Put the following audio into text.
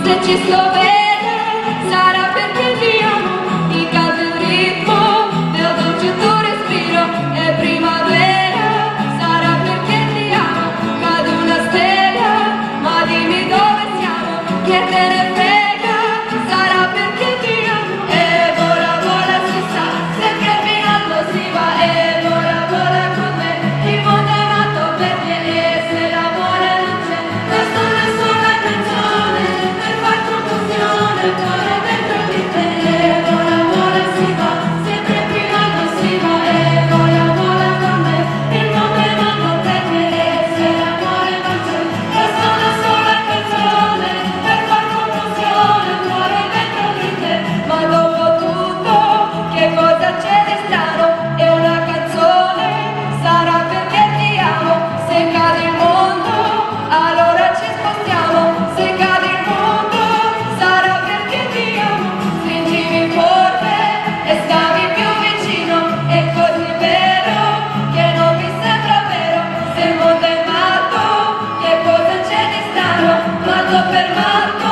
Se ci sto bene sarà perché ti amo, ti canto il ritmo del dolce tuo respiro. È primavera, sarà perché ti amo, cade una stella, ma dimmi dove siamo, che te ne frega, sarà perché ti amo. E vola vola si sa, sempre fino allo si va, e vola vola con me, il mondo è nato per te, e se l'amore non c'è, questa non è solo una canzone per far confusione, il cuore dentro di te. E vola vola si va, sempre fino allo si va, e vola vola con me, il mondo è nato per te, e se l'amore non c'è, questa non è solo una canzone per far confusione, il cuore dentro di te. Ma dopo tutto, che cosa c'è di strano? È una canzone, sarà perché ti amo. Se cade il mondo, allora ci spostiamo. Se cade il mondo, sarà perché ti amo. Stringimi forte e stavi più vicino, è così vero che non mi sembra vero. Se il mondo è matto, che cosa c'è di strano? Matto per matto,